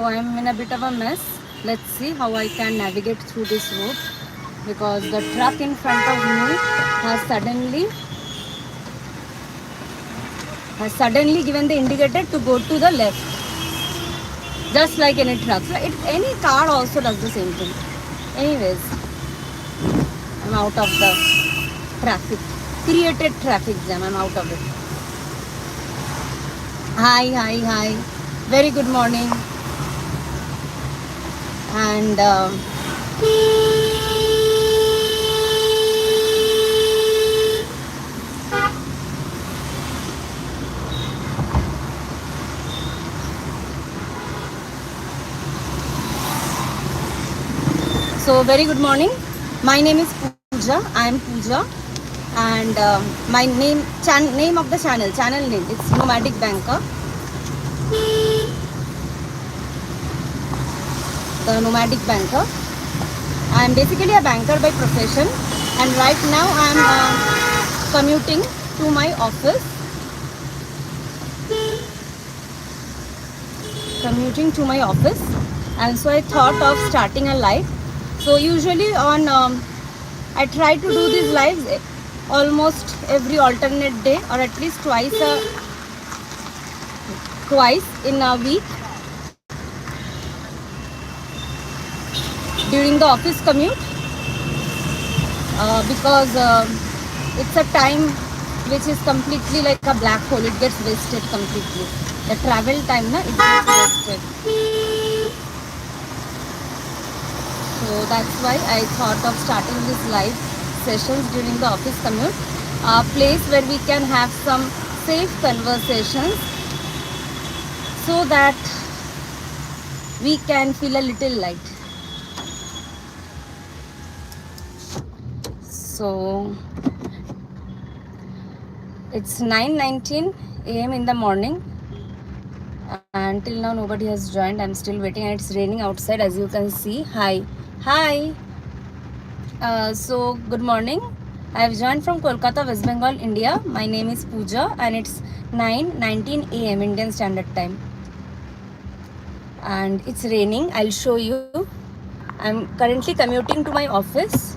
I'm in a bit of a mess. Let's see how I can navigate through this road, because the truck in front of me has suddenly given the indicator to go to the left, just like any truck. So any car also does the same thing. Anyways, I'm out of the traffic, created traffic jam. I'm out of it. Hi. Very good morning. And so very good morning. My name is Pooja. I am Pooja, and my name of the channel name, it's Nomadic Banker. The Nomadic Banker. I am basically a banker by profession, and right now I am commuting to my office. And so I thought of starting a live. So usually I try to do these lives almost every alternate day, or at least twice in a week during the office commute, because it's a time which is completely like a black hole. It gets wasted completely. The travel time, it gets wasted. So that's why I thought of starting these live sessions during the office commute, a place where we can have some safe conversations, so that we can feel a little light. So it's 9:19 a.m. in the morning, and till now nobody has joined. I'm still waiting, and it's raining outside, as you can see. Hi. So good morning. I have joined from Kolkata, West Bengal, India. My name is Pooja, and it's 9:19 a.m. Indian Standard Time, and it's raining. I'll show you. I'm currently commuting to my office.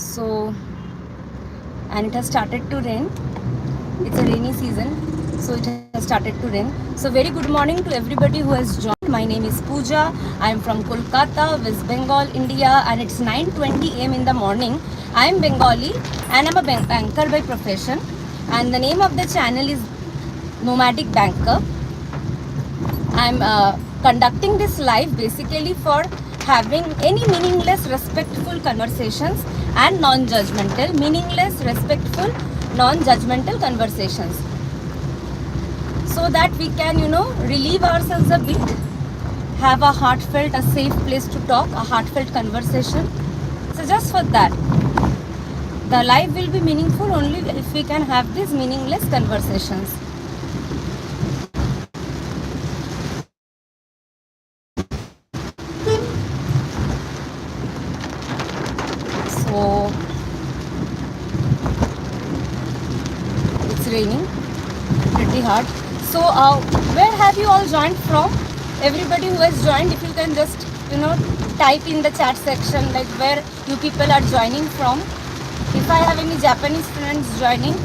So, and it has started to rain. It's a rainy season, so it has started to rain. So very good morning to everybody who has joined. My name is Pooja. I am from Kolkata, West Bengal, India, and it's 9:20 a.m. in the morning. I am Bengali, and I'm a banker by profession, and the name of the channel is Nomadic Banker. I'm conducting this live basically for having any meaningless, respectful conversations and non-judgmental, non-judgmental conversations, so that we can, relieve ourselves a bit, have a heartfelt, a safe place to talk, a heartfelt conversation. So just for that, the live will be meaningful only if we can have these meaningless conversations. So it's raining pretty hard. So where have you all joined from? Everybody who has joined, if you can just type in the chat section like where you people are joining from. If I have any Japanese friends joining,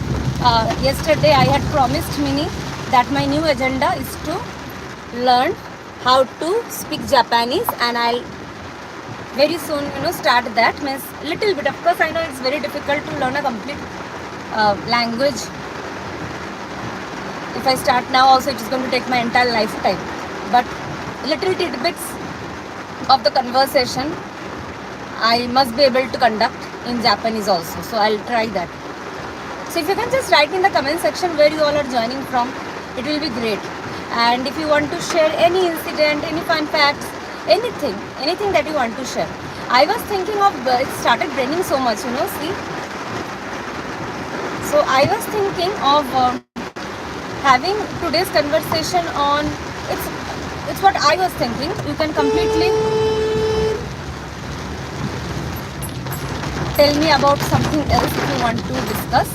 yesterday I had promised Mini that my new agenda is to learn how to speak Japanese, and I'll very soon start that. Means little bit. Of course I know it's very difficult to learn a complete language. If I start now also, it is going to take my entire lifetime, but little tidbits of the conversation I must be able to conduct in Japanese also. So I'll try that. So if you can just write in the comment section where you all are joining from, it will be great. And if you want to share any incident, any fun facts, anything that you want to share. I was thinking of, it started raining so much, see. So I was thinking of having today's conversation on, it's what I was thinking. You can completely tell me about something else if you want to discuss.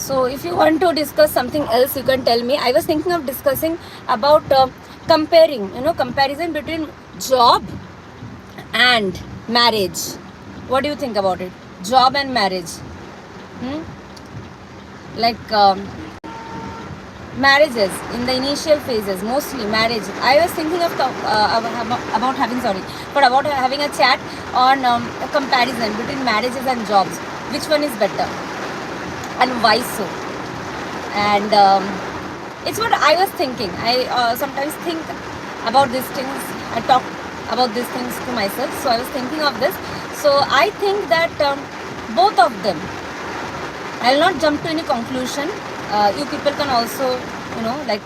So if you want to discuss something else, you can tell me. I was thinking of discussing about comparing, comparison between job and marriage. What do you think about it? Job and marriage. Hmm? Like marriages in the initial phases, mostly marriage. I was thinking of about having about having a chat on a comparison between marriages and jobs. Which one is better and why so? And it's what I was thinking. I sometimes think about these things. I talk about these things to myself. So I was thinking of this. So I think that both of them, I'll not jump to any conclusion. You people can also, like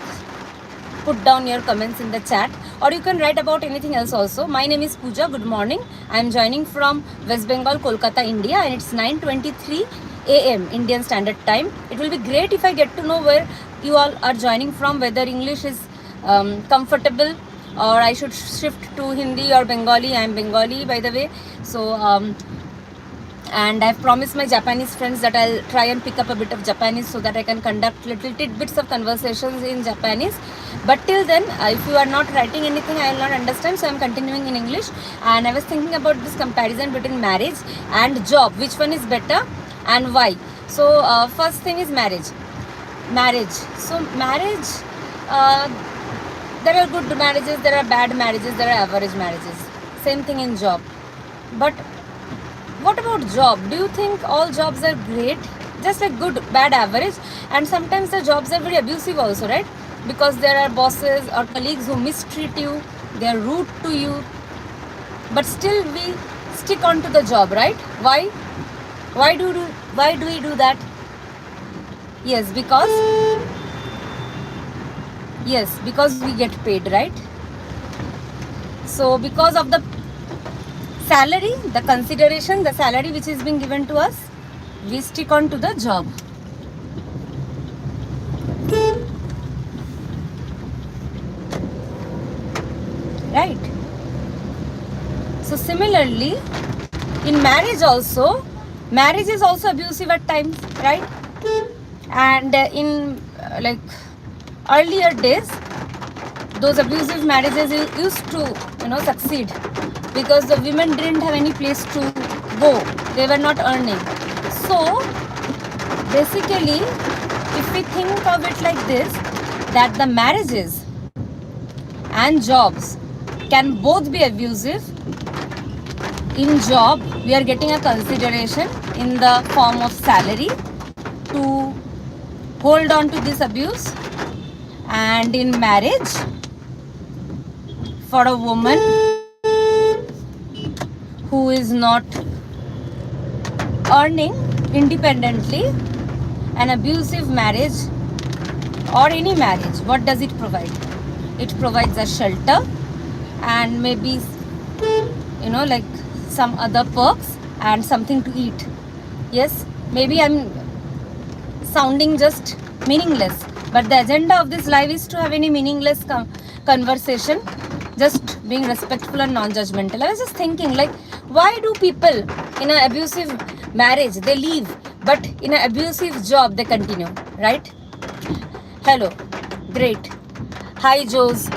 put down your comments in the chat, or you can write about anything else also. My name is Pooja. Good morning. I am joining from West Bengal, Kolkata, India, and it's 9:23 a.m. Indian Standard Time. It will be great if I get to know where you all are joining from, whether English is comfortable or I should shift to Hindi or Bengali. I am Bengali, by the way. So and I've promised my Japanese friends that I'll try and pick up a bit of Japanese so that I can conduct little tidbits of conversations in Japanese. But till then, if you are not writing anything, I will not understand. So I'm continuing in English. And I was thinking about this comparison between marriage and job. Which one is better and why? So first thing is marriage. So marriage, there are good marriages, there are bad marriages, there are average marriages. Same thing in job. But what about job? Do you think all jobs are great? Just like good, bad, average? And sometimes the jobs are very abusive also, right? Because there are bosses or colleagues who mistreat you, they are rude to you. But still we stick on to the job, right? Why? Why do we do that? Yes, because we get paid, right? So because of the salary, the consideration, the salary which is being given to us, we stick on to the job. Right? So similarly, in marriage is also abusive at times, right? And in like earlier days, those abusive marriages used to, succeed because the women didn't have any place to go. They were not earning. So basically, if we think of it like this, that the marriages and jobs can both be abusive. In job, we are getting a consideration in the form of salary to hold on to this abuse. And in marriage, for a woman who is not earning independently, an abusive marriage or any marriage, what does it provide? It provides a shelter and maybe, like some other perks and something to eat. Yes, maybe I'm sounding just meaningless, but the agenda of this live is to have any meaningless conversation, just being respectful and non-judgmental. I was just thinking, like, why do people in an abusive marriage they leave, but in an abusive job they continue, right? Hello, great. Hi Jose,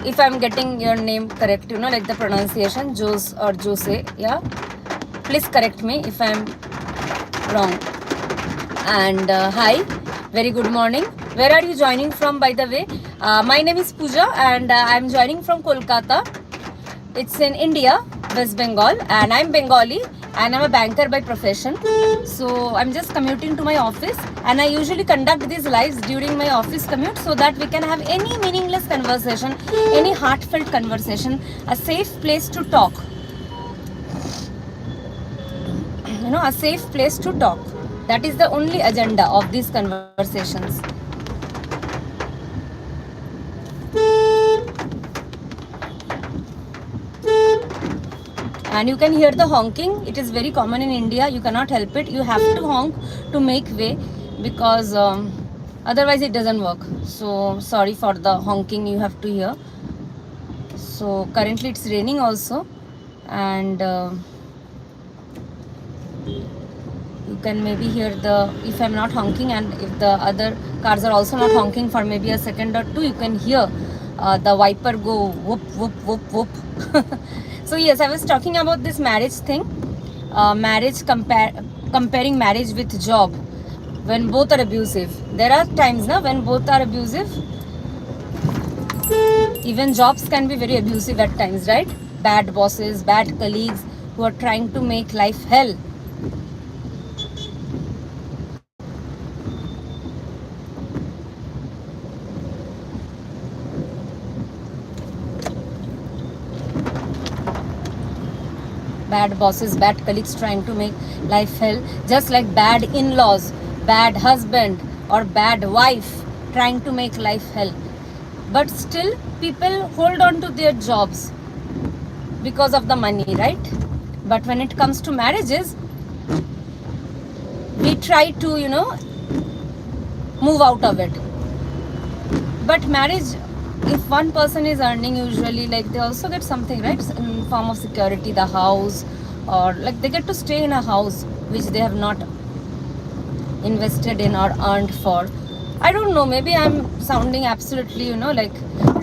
if I'm getting your name correct, like the pronunciation, Jose or Jose, yeah, please correct me if I'm wrong. And hi, very good morning. Where are you joining from, by the way? My name is Pooja and I'm joining from Kolkata. It's in India, West Bengal, and I'm Bengali and I'm a banker by profession. So I'm just commuting to my office, and I usually conduct these lives during my office commute so that we can have any meaningless conversation, any heartfelt conversation, a safe place to talk. A safe place to talk. That is the only agenda of these conversations. And you can hear the honking. It is very common in India. You cannot help it. You have to honk to make way because otherwise it doesn't work. So sorry for the honking you have to hear. So currently it's raining also, and You can maybe hear if I'm not honking, and if the other cars are also not honking for maybe a second or two, you can hear the wiper go whoop whoop whoop whoop. So yes, I was talking about this marriage thing. Comparing marriage with job, when both are abusive. There are times now when both are abusive. Even jobs can be very abusive at times, right? Bad bosses, bad colleagues who are trying to make life hell. Bad bosses, bad colleagues trying to make life hell, just like bad in-laws, bad husband or bad wife trying to make life hell. But still people hold on to their jobs because of the money, right? But when it comes to marriages, we try to, move out of it. But marriage, if one person is earning, usually like they also get something, right, in form of security, the house, or like they get to stay in a house which they have not invested in or earned for. I don't know, maybe I'm sounding absolutely, like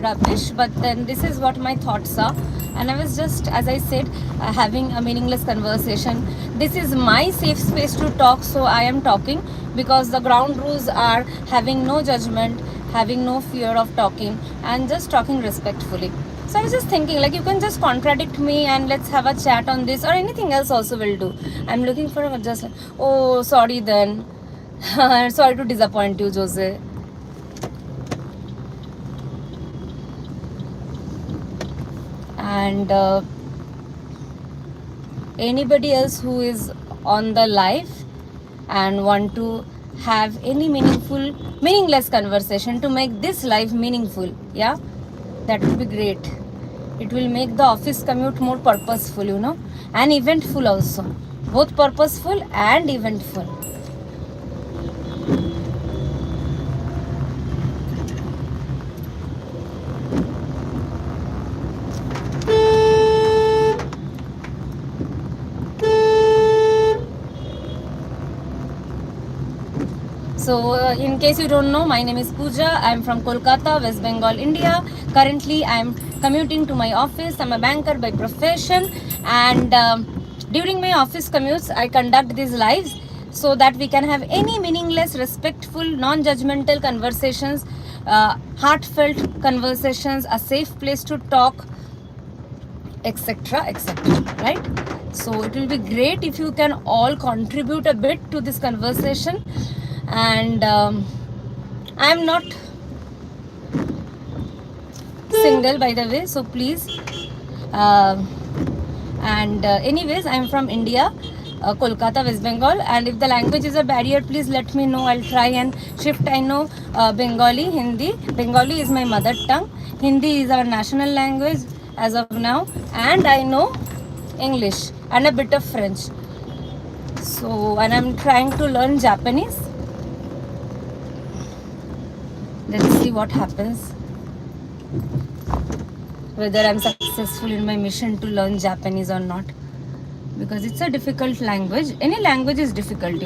rubbish, but then this is what my thoughts are. And I was just, as I said, having a meaningless conversation. This is my safe space to talk, so I am talking, because the ground rules are having no judgment, having no fear of talking, and just talking respectfully. So I was just thinking, like, you can just contradict me and let's have a chat on this, or anything else also will do. I'm looking for just like, oh, sorry then. Sorry to disappoint you, Jose. And anybody else who is on the live and want to have any meaningless conversation to make this life meaningful, yeah, that would be great. It will make the office commute more purposeful, and eventful also. Both purposeful and eventful. So in case you don't know, my name is Pooja. I'm from Kolkata, West Bengal, India. Currently, I'm commuting to my office. I'm a banker by profession, and during my office commutes, I conduct these lives so that we can have any meaningless, respectful, non-judgmental conversations, heartfelt conversations, a safe place to talk, etc., etc., right? So it will be great if you can all contribute a bit to this conversation. And I'm not single, by the way, so please. Anyways, I'm from India, Kolkata, West Bengal, and if the language is a barrier, please let me know. I'll try and shift. I know Bengali, Hindi. Bengali is my mother tongue. Hindi is our national language as of now, and I know English and a bit of French. So, and I'm trying to learn Japanese. Let's see what happens, whether I'm successful in my mission to learn Japanese or not, because it's a difficult language. Any language is difficult,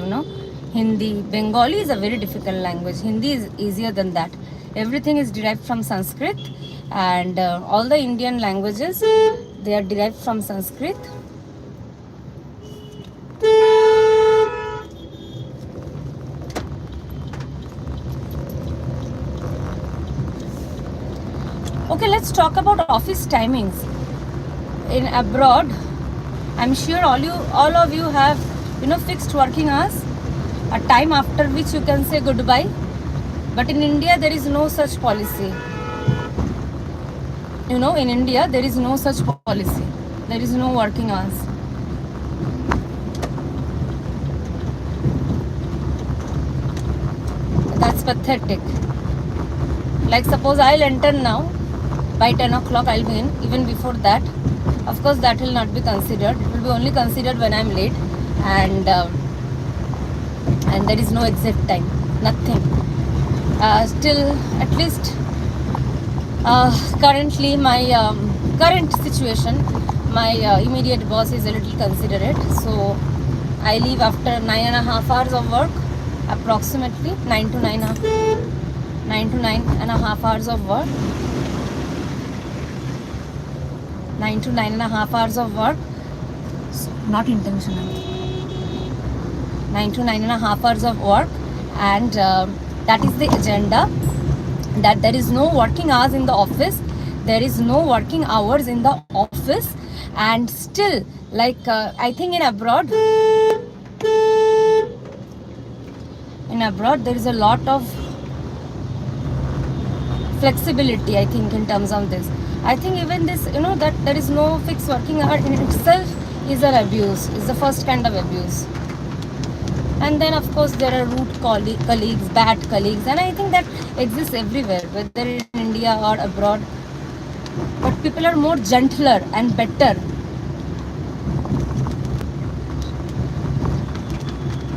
Hindi, Bengali is a very difficult language. Hindi is easier than that. Everything is derived from Sanskrit, and all the Indian languages, they are derived from Sanskrit. Okay, let's talk about office timings. In abroad, I'm sure all of you have, fixed working hours, a time after which you can say goodbye. But in India, there is no such policy. In India, there is no such policy. There is no working hours. That's pathetic. Like, suppose I'll enter now. By 10 o'clock I'll be in. Even before that, of course, that will not be considered. It will be only considered when I'm late, and there is no exit time, nothing. Still, at least currently, my current situation, my immediate boss is a little considerate, so I leave after 9.5 hours of work, approximately 9 to 9.5 hours of work. 9 to 9.5 hours of work, not intentional. 9 to 9.5 hours of work, and that is the agenda. That there is no working hours in the office. There is no working hours in the office, and still, like I think in abroad there is a lot of flexibility, I think, in terms of this. I think even this, that there is no fixed working hour in itself is an abuse, is the first kind of abuse. And then of course there are rude colleagues, bad colleagues, and I think that exists everywhere, whether in India or abroad. But people are more gentler and better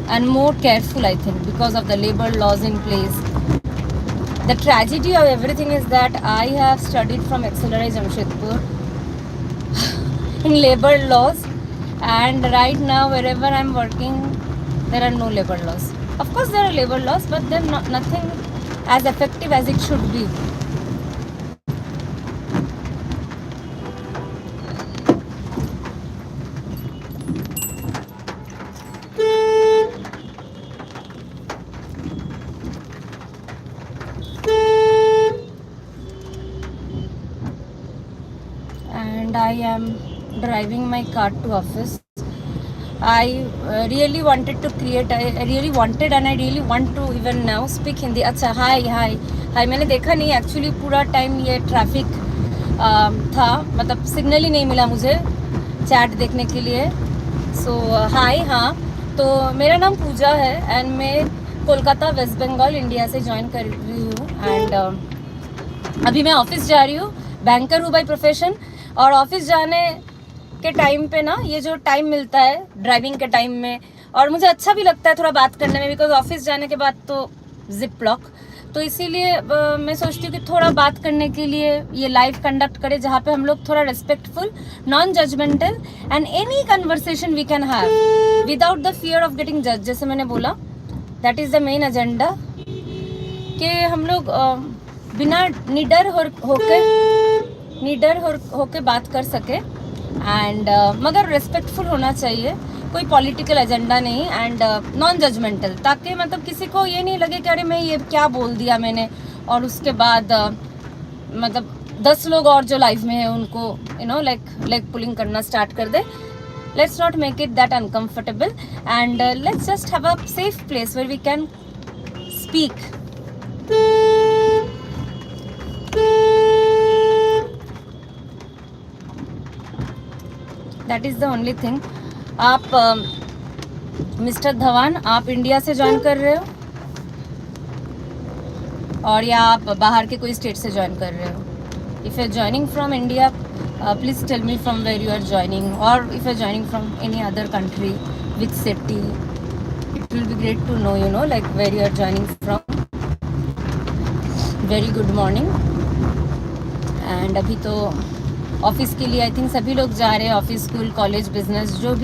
and more careful, I think, because of the labor laws in place. The tragedy of everything is that I have studied from XLRI Jamshedpur in labor laws, and right now wherever I'm working there are no labor laws. Of course there are labor laws, but they're nothing as effective as it should be. And I am driving my car to office. I really wanted to create, I really wanted and I really want to even now speak Hindi. अच्छा, हाय मैंने देखा नहीं actually पूरा time ये traffic था, मतलब signal ही नहीं मिला मुझे चैट देखने के लिए. सो हाय. हाँ, तो मेरा नाम पूजा है एंड मैं कोलकाता वेस्ट बंगाल इंडिया से ज्वाइन कर रही हूँ. एंड अभी मैं ऑफिस जा रही हूँ. बैंकर हूँ बाय प्रोफेशन, और ऑफिस जाने के टाइम पे ना ये जो टाइम मिलता है ड्राइविंग के टाइम में, और मुझे अच्छा भी लगता है थोड़ा बात करने में, बिकॉज ऑफिस जाने के बाद तो जिप लॉक, तो इसीलिए मैं सोचती हूँ कि थोड़ा बात करने के लिए ये लाइव कंडक्ट करें, जहाँ पे हम लोग थोड़ा respectful, non judgmental and any conversation we can have without the fear of getting जज. जैसे मैंने बोला, that is the main agenda, कि हम लोग बिना निडर होके बात कर सके, एंड मगर रेस्पेक्टफुल होना चाहिए, कोई पॉलिटिकल एजेंडा नहीं, एंड नॉन जजमेंटल, ताकि मतलब किसी को ये नहीं लगे कि अरे मैं ये क्या बोल दिया मैंने, और उसके बाद मतलब 10 लोग और जो लाइफ में है उनको लेग पुलिंग करना स्टार्ट कर दे. Let's not make it that uncomfortable, and let's just have a safe place where we can speak. That is the only thing. आप मिस्टर धवन, आप इंडिया से ज्वाइन कर रहे हो और या आप बाहर के कोई स्टेट से ज्वाइन कर रहे हो? If you are joining from India, please tell me from where you are joining, और if you are joining from any other country, which city. It will be great to know like where you are joining from. Very good morning. And अभी तो office के लिए I think सभी लोग जा रहे हैं, ऑफिस, स्कूल, कॉलेज, बिजनेस, जो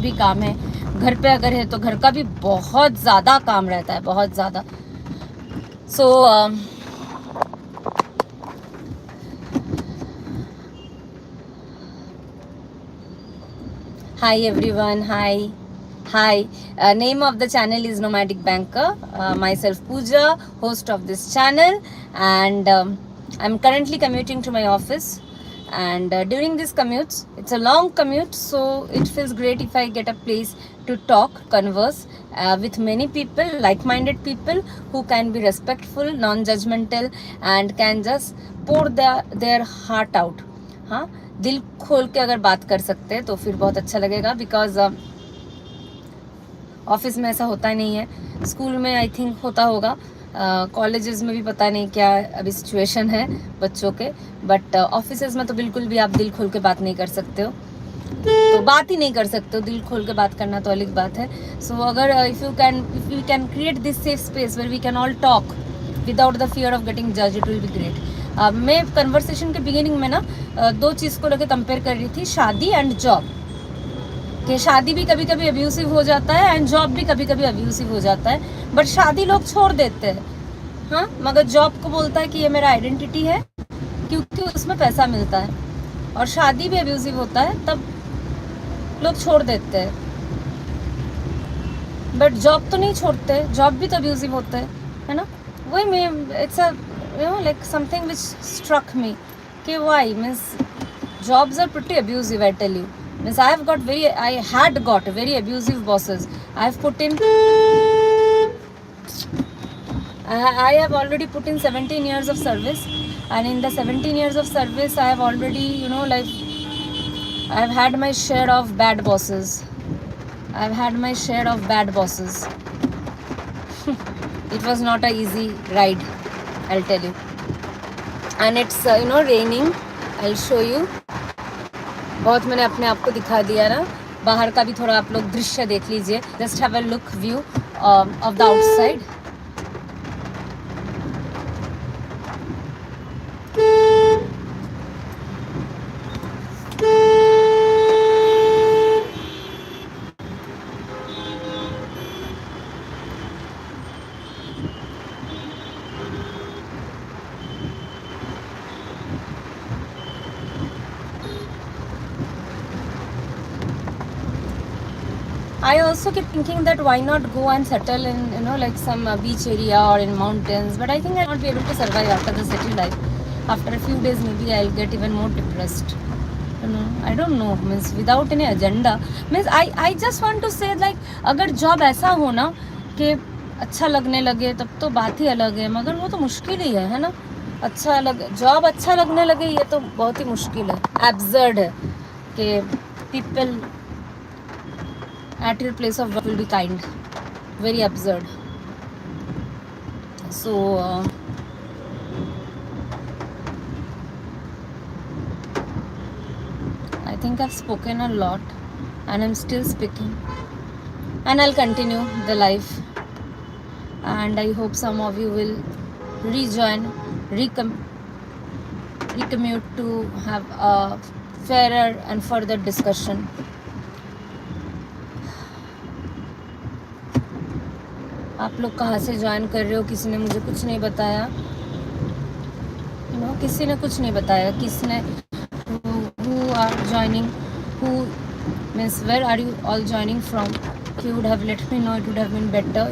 भी काम है. घर पे अगर है तो घर का भी बहुत ज़्यादा काम रहता है, बहुत ज़्यादा. So hi everyone, hi. Name of the channel is Nomadic Banker. Myself Pooja, host of this channel, and I'm currently commuting to my office. And during this commutes, it's a long commute, so it feels great if I get a place to talk, converse with many people, like-minded people who can be respectful, non-judgmental, and can just pour their heart out. हाँ, दिल खोल के अगर बात कर सकते हैं तो फिर बहुत अच्छा लगेगा, बिकॉज ऑफिस में ऐसा होता नहीं है. स्कूल में आई थिंक होता होगा, कॉलेजेस में भी पता नहीं क्या अभी सिचुएशन है बच्चों के, बट ऑफिसेज में तो बिल्कुल भी आप दिल खोल के बात नहीं कर सकते हो, तो बात ही नहीं कर सकते हो. दिल खोल के बात करना तो अलग बात है. सो अगर if you can create this safe space where we can all talk without the fear of getting जज, इट विल बी ग्रेट. मैं कन्वर्सेशन के बिगिनिंग में ना 2 चीज़ को लेकर कंपेयर कर रही थी, शादी एंड जॉब. कि शादी भी कभी कभी अब्यूसिव हो जाता है एंड जॉब भी कभी कभी अब्यूसिव हो जाता है, बट शादी लोग छोड़ देते हैं, हाँ, मगर जॉब को बोलता है कि ये मेरा आइडेंटिटी है क्योंकि उसमें पैसा मिलता है, और शादी भी अब्यूसिव होता है तब लोग छोड़ देते हैं, बट जॉब तो नहीं छोड़ते, जॉब भी तो अब्यूसिव होता है ना। वही मैं it's a like something which struck me कि why means jobs are pretty abusive, I tell you. Means I had got very abusive bosses. I have already put in 17 years of service, and in the 17 years of service I have already, I have had my share of bad bosses. It was not a easy ride, I'll tell you. And it's raining. I'll show you. बहुत मैंने अपने आप को दिखा दिया ना, बाहर का भी थोड़ा आप लोग दृश्य देख लीजिए. Just have a look view of the outside. I also keep thinking that why not go and settle in, like some beach area or in mountains. But I think I'll not be able to survive after the city life. After a few days, maybe I'll get even more depressed. I don't know. Means without any agenda. Means I just want to say like, अगर job ऐसा हो ना कि अच्छा लगने लगे तब तो बात ही अलग है. मगर वो तो मुश्किल ही है ना. जॉब अच्छा लगने लगे ये तो बहुत ही मुश्किल है. Absurd है कि people at your place of work will be kind. Very absurd. So I think I've spoken a lot and I'm still speaking, and I'll continue the life, and I hope some of you will rejoin, recommute to have a fairer and further discussion. आप लोग कहाँ से join कर रहे हो? किसी ने मुझे कुछ नहीं बताया, किसी ने कुछ नहीं बताया. किसने who are joining, who means where are you all joining from? If you would have let me know, it would have been better,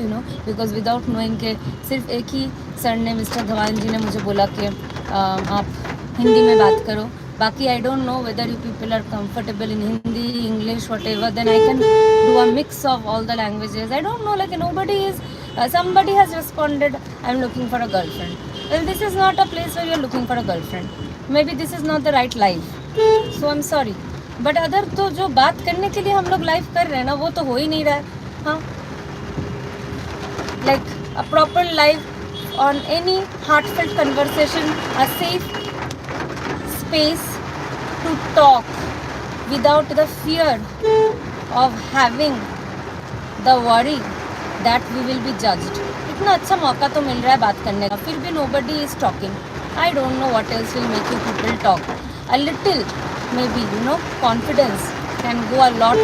because without knowing के सिर्फ एक ही सर ने, मिस्टर धवान जी ने मुझे बोला कि आप हिंदी में बात करो. बाकी I don't know whether you people are comfortable in Hindi, English, whatever. Then I can do a mix of all the languages. I don't know. Like nobody is. Somebody has responded, I'm looking for a girlfriend. Well, this is not a place where you're looking for a girlfriend. Maybe this is not the right life. So I'm sorry. But other तो जो बात करने के लिए हम लोग live कर रहे हैं ना, वो तो हो ही नहीं रहा है. हाँ, like a proper live on any heartfelt conversation, a safe space to talk without the fear of having the worry that we will be judged. इतना अच्छा मौका तो मिल रहा है बात करने का, फिर भी nobody is talking. I don't know what else will make you people talk. A little, maybe, confidence can go a lot.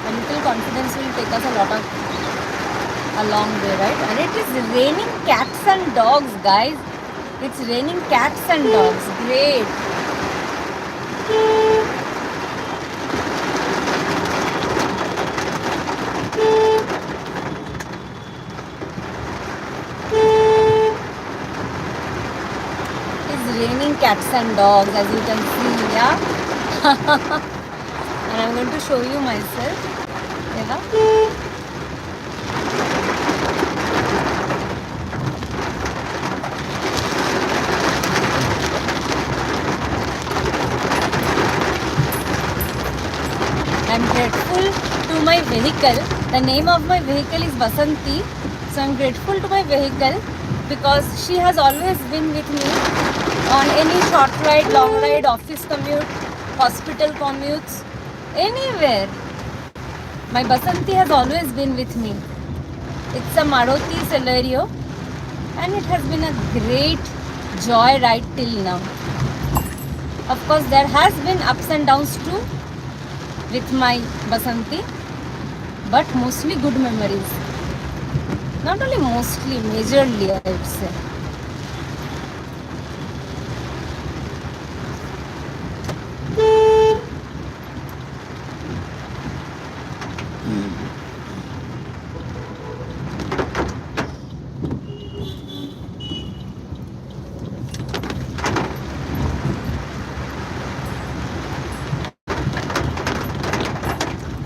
A little confidence will take us a long way, right? And it is raining cats and dogs, guys. It's raining cats and dogs. Great. Raining cats and dogs, as you can see, yeah. And I'm going to show you myself. Yeah. I'm grateful to my vehicle. The name of my vehicle is Basanti. So I'm grateful to my vehicle because she has always been with me on any short ride, long ride, office commute, hospital commutes, anywhere. My Basanti has always been with me. It's a Maruti Celerio and it has been a great joy right till now. Of course, there has been ups and downs too with my Basanti, but mostly good memories. Not only mostly, majorly I would say.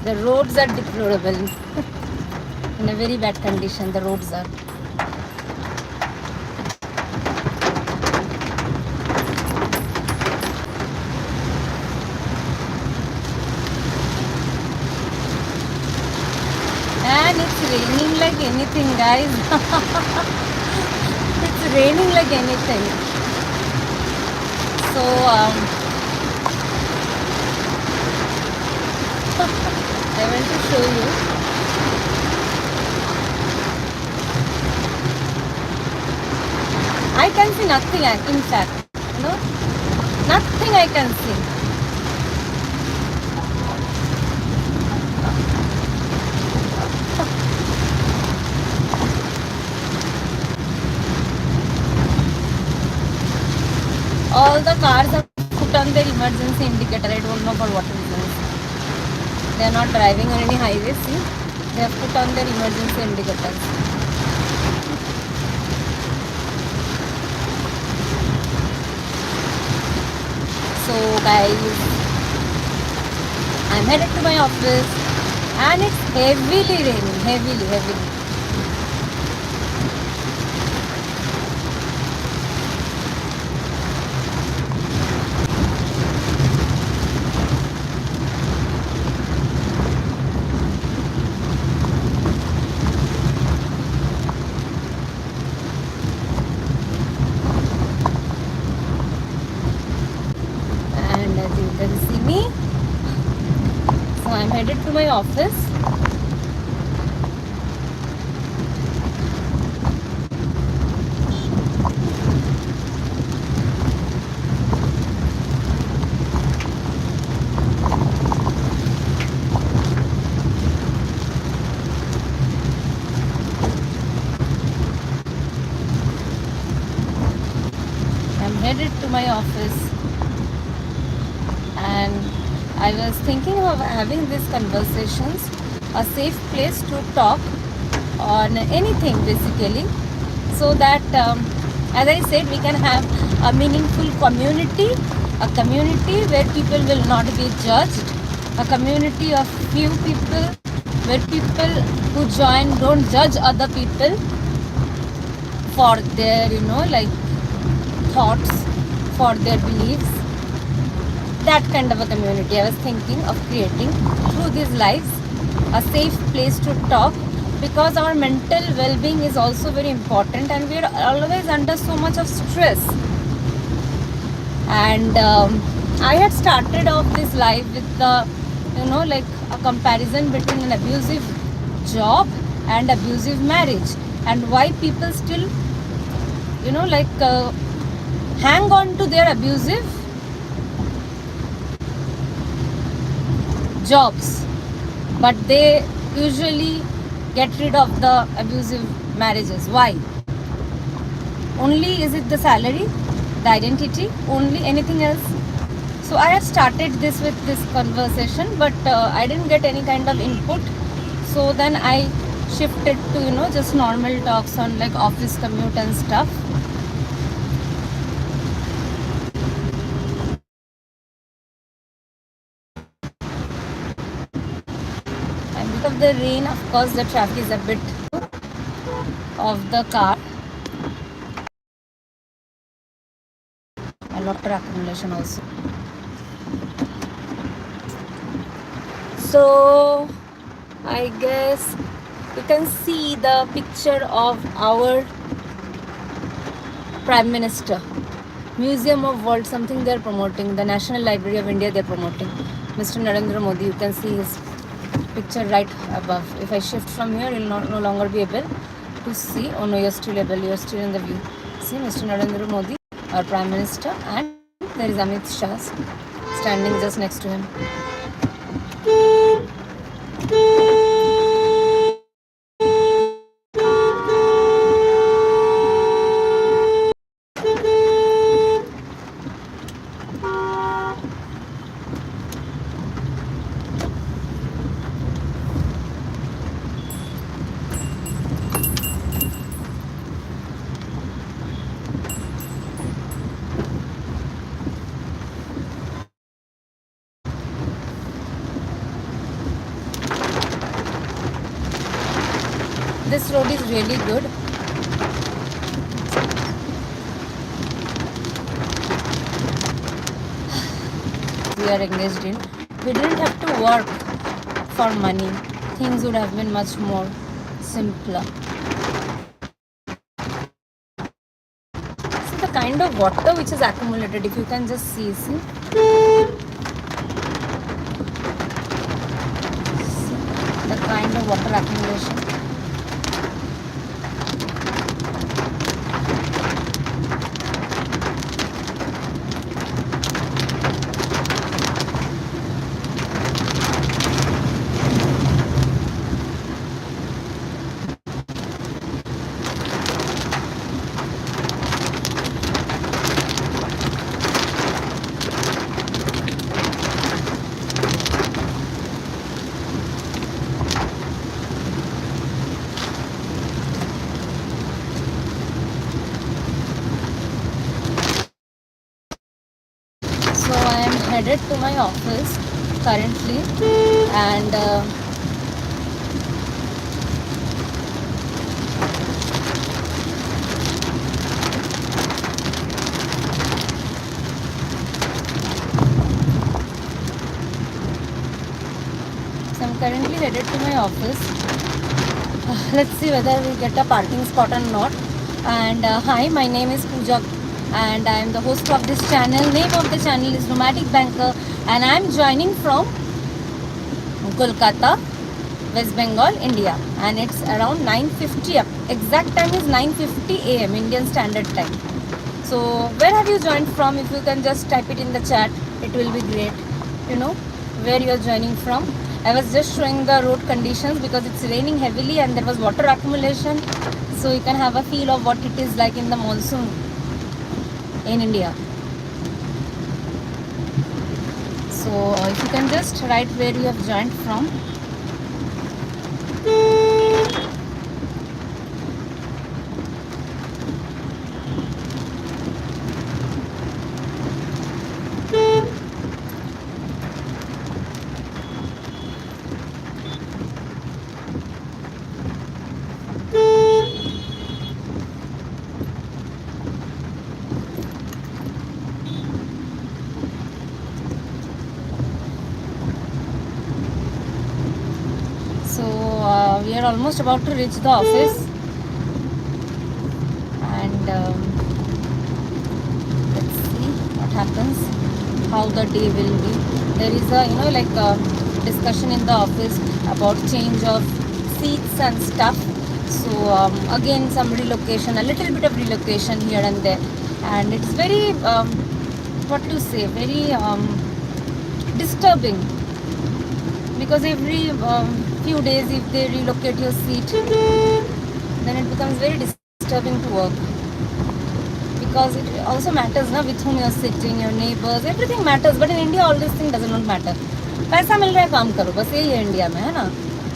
The roads are deplorable. In a very bad condition, the roads are. And it's raining like anything, guys. It's raining like anything. So, I want to show you. I can see nothing, in fact. No? Nothing I can see. All the cars have put on their emergency indicator. I don't know for what reasons. They are not driving on any highways. See, they have put on their emergency indicators. So guys, I'm headed to my office and it's heavily raining, heavily. And as you can see me, so I'm headed to my office. I'm headed to my office. And I was thinking of having these conversations, a safe place to talk on anything basically, so that as I said, we can have a meaningful community, a community where people will not be judged, a community of few people where people who join don't judge other people for their, like thoughts, for their beliefs. That kind of a community I was thinking of creating through these lives, a safe place to talk, because our mental well-being is also very important and we are always under so much of stress. And I had started off this life with the, like a comparison between an abusive job and abusive marriage, and why people still, hang on to their abusive jobs, but they usually get rid of the abusive marriages. Why? Only is it the salary, the identity, only anything else? So I have started this with this conversation, but I didn't get any kind of input. So then I shifted to just normal talks on like office commute and stuff. Of the rain, of course, the traffic is a bit of the car. A lot of accumulation also. So I guess you can see the picture of our Prime Minister. Museum of World, something they're promoting. The National Library of India they're promoting. Mr. Narendra Modi, you can see his picture right above. If I shift from here, you'll no longer be able to see. Oh no, you're still able, you're still in the view. See Mr. Narendra Modi. our Prime Minister, and there is Amit Shah standing just next to him. This road is really good. We are engaged in. We didn't have to work for money. Things would have been much more simpler. See the kind of water which is accumulated. If you can just see. The kind of water accumulation. Headed to my office currently, and so I'm currently headed to my office. Let's see whether we get a parking spot or not. And hi, my name is Pooja, and I am the host of this channel. Name of the channel is Nomadic Banker, and I am joining from Kolkata, West Bengal, India, and it's around 9:50 up. Exact time is 9:50 a.m. Indian Standard Time. So where have you joined from? If you can just type it in the chat, it will be great. You know where you are joining from. I was just showing the road conditions because it's raining heavily and there was water accumulation, so you can have a feel of what it is like in the monsoon in India. So if you can just write where you have joined from. We are almost about to reach the office, and let's see what happens, how the day will be. There is a discussion in the office about change of seats and stuff. So again some relocation, a little bit of relocation here and there, and it's very very disturbing, because every few days if they relocate your seat, then it becomes very disturbing to work, because it also matters with whom you are sitting, your neighbors, everything matters. But in India all this thing does not matter. पैसा मिल रहा है, काम करो, बस यही है India में, है ना.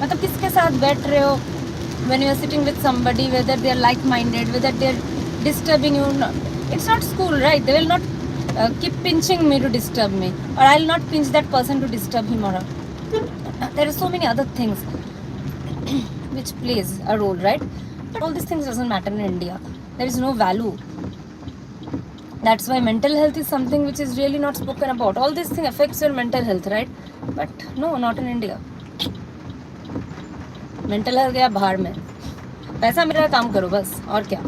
मतलब किसके साथ बैठ रहे हो, when you are sitting with somebody, whether they are like minded, whether they are disturbing you. It's not school, right? They will not keep pinching me to disturb me, or I will not pinch that person to disturb him or her. There are so many other things which plays a role, right? But all these things doesn't matter in India. There is no value. That's why mental health is something which is really not spoken about. All this thing affects your mental health, right? But no, not in India. Mental health गया बाहर में, पैसा मेरा काम करो बस, और क्या.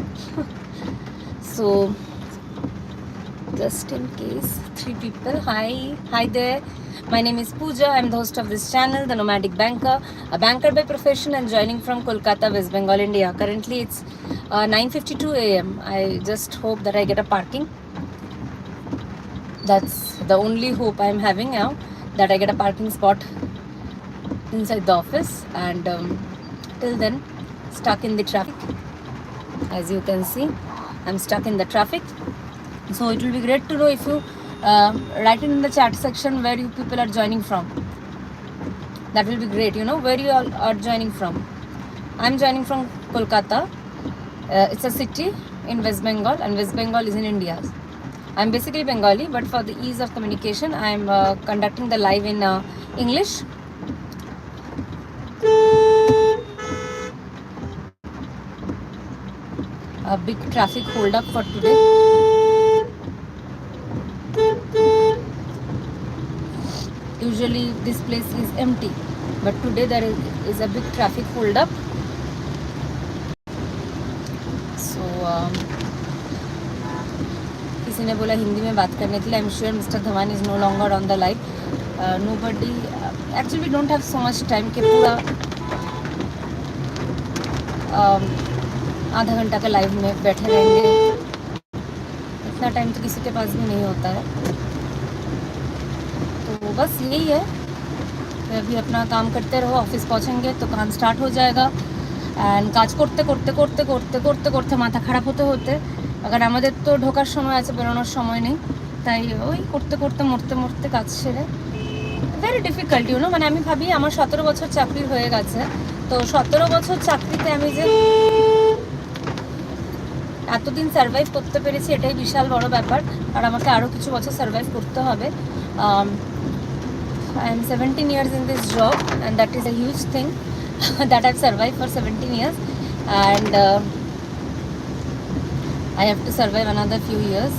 So just in case, 3 people. Hi there. My name is Pooja. I am the host of this channel, The Nomadic Banker, a banker by profession and joining from Kolkata, West Bengal, India. Currently it's 9:52 a.m. I just hope that I get a parking. That's the only hope I'm having now, that I get a parking spot inside the office, and till then, stuck in the traffic. As you can see, I'm stuck in the traffic. So it will be great to know if you write it in the chat section where you people are joining from. That will be great, where you all are joining from. I'm joining from Kolkata. It's a city in West Bengal, and West Bengal is in India. I'm basically Bengali, but for the ease of communication, I'm conducting the live in English. A big traffic hold up for today. Usually this place is empty, but today there is a big traffic hold up. So किसी ने बोला हिंदी में बात करने के लिए. I'm sure Mr. Dhawan is no longer on the live. Nobody, actually we don't have so much time कि पूरा आधा घंटा का लाइव में बैठे रहेंगे. इतना टाइम तो किसी के पास भी नहीं होता है. तो बस यही है, अभी अपना काम करते रहो. ऑफिस पहुंचेंगे तो काम स्टार्ट हो जाएगा. অ্যান্ড কাজ করতে করতে করতে করতে করতে করতে মাথা খারাপ হতে হতে, আবার আমাদের তো ঢোকার সময় আছে, বেরোনোর সময় নেই. তাই ওই করতে করতে মরতে মরতে কাজ সেরে, ভেরি ডিফিকাল্ট মানে আমি ভাবি আমার 17 বছর চাকরি হয়ে গেছে. তো 17 বছর চাকরিতে আমি যে এতদিন সার্ভাইভ করতে পেরেছি, এটাই বিশাল বড় ব্যাপার. আর আমাকে আরও কিছু বছর সার্ভাইভ করতে হবে. I am 17 years in this job, and that is a huge thing that I've survived for 17 years, and I have to survive another few years.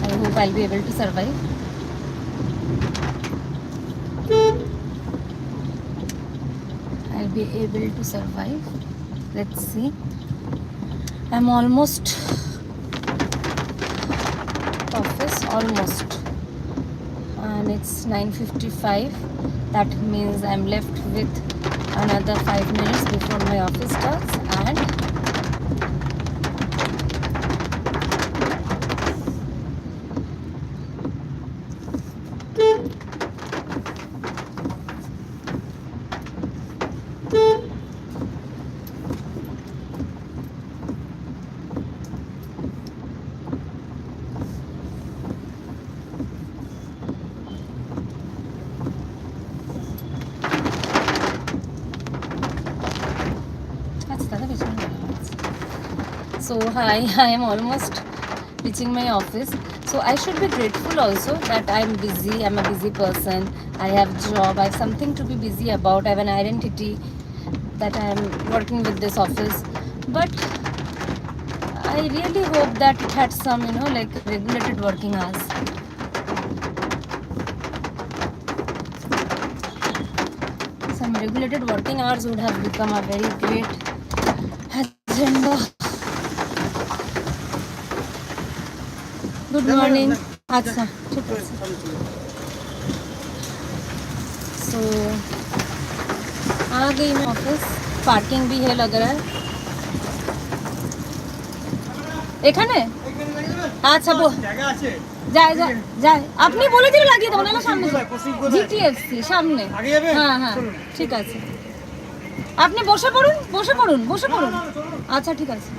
I hope I'll be able to survive. I'll be able to survive. Let's see. I'm almost office, almost, and it's 9:55. That means I'm left with another 5 minutes before my office starts, and so I am almost reaching my office. So I should be grateful also that I'm busy. I'm a busy person. I have job. I have something to be busy about. I have an identity that I am working with this office. But I really hope that it had some, like regulated working hours. Some regulated working hours would have become a very great agenda. Good morning. अच्छा ठीक है. सो आ गई मैं office. Parking भी है लग रहा है এখানে. আচ্ছা যায় যায় যায়. আপনি বলে দিলে লাগিয়ে দেবো, না সামনে জিটিএফসি সামনে. হ্যাঁ হ্যাঁ ঠিক আছে. আপনি বসে পড়ুন বসে পড়ুন বসে পড়ুন. আচ্ছা ঠিক আছে.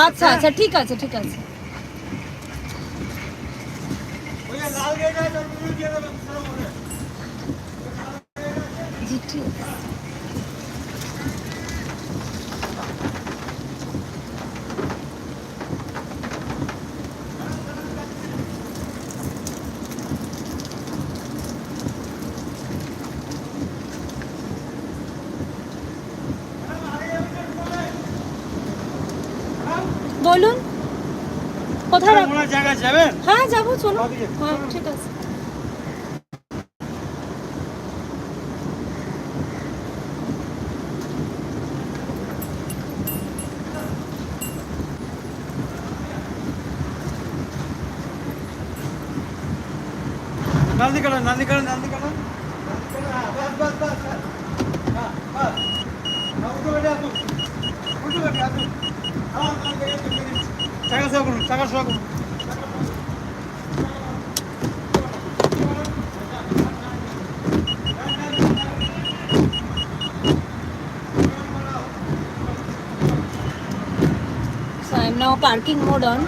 আচ্ছা আচ্ছা ঠিক আছে ঠিক আছে. বলুন কোথায় জায়গা যাবেন? হ্যাঁ যাবো, চলো. হ্যাঁ ঠিক আছে. नाली करो नाली करो नाली करो. बस बस बस. हाँ बस. उठो बेटा उठो. उठो बेटा उठो. हाँ हाँ চাকা শো করুন, চাকা শো করুন। So I'm now parking mode on.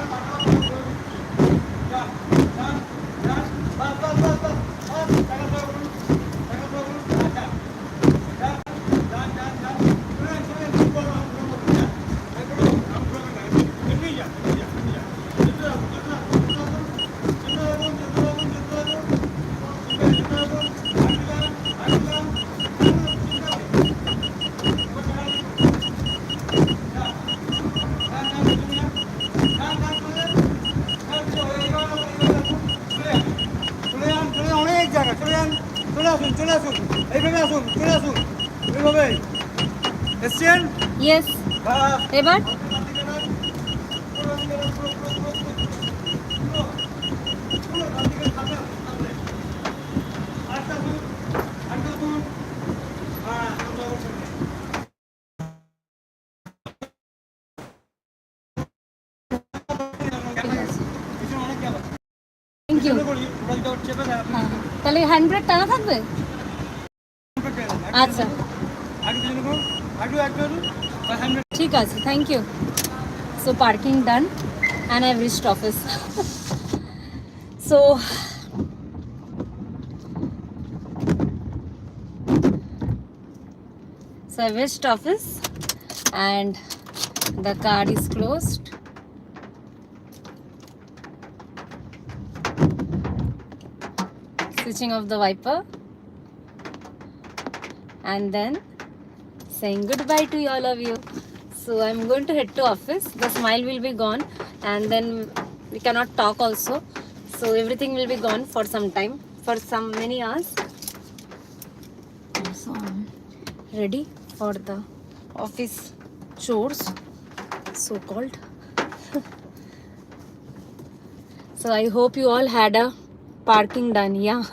অনেক জায়গা চলে যান, চলে আসুন, চলে আসুন, এইভাবে আসুন, চলে আসুন, এইভাবে এসছেন। Yes. এবার থ্যাংক ইউ। হ্যাঁ, তাহলে হ্যান্ড ব্রেক টানা থাকবে? আচ্ছা ঠিক আছে, thank you. So parking done and I've reached office. So I've reached office and the car is closed. Switching off the wiper and then saying goodbye to all of you. So I'm going to head to office. The smile will be gone and then we cannot talk also. So everything will be gone for some time, for some many hours. So I'm ready for the office chores, so called. So I hope you all had a parking done. Yeah,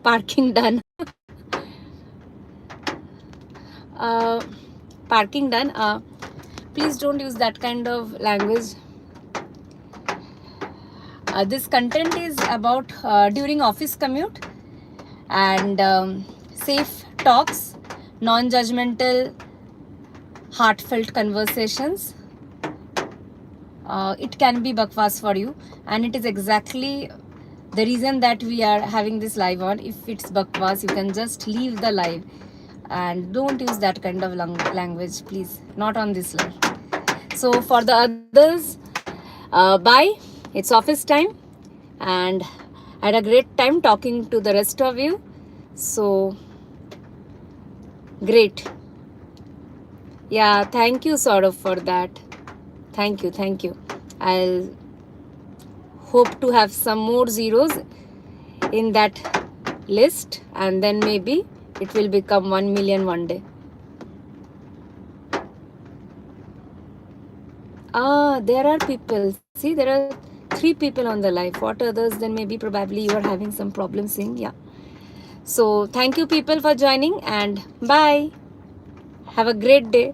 parking done. Parking done. Please don't use that kind of language. This content is about during office commute and safe talks, non-judgmental, heartfelt conversations. It can be bakwas for you, and it is exactly the reason that we are having this live on. If it's bakwas, you can just leave the live and don't use that kind of language, please, not on this live. So for the others, bye. It's office time and I had a great time talking to the rest of you. So great. Yeah, thank you Saurav for that. Thank you. I'll hope to have some more zeros in that list and then maybe it will become 1 million one day. There are people. See, there are 3 people on the live. What others? Then maybe probably you are having some problem seeing. Yeah. So thank you people for joining and bye. Have a great day.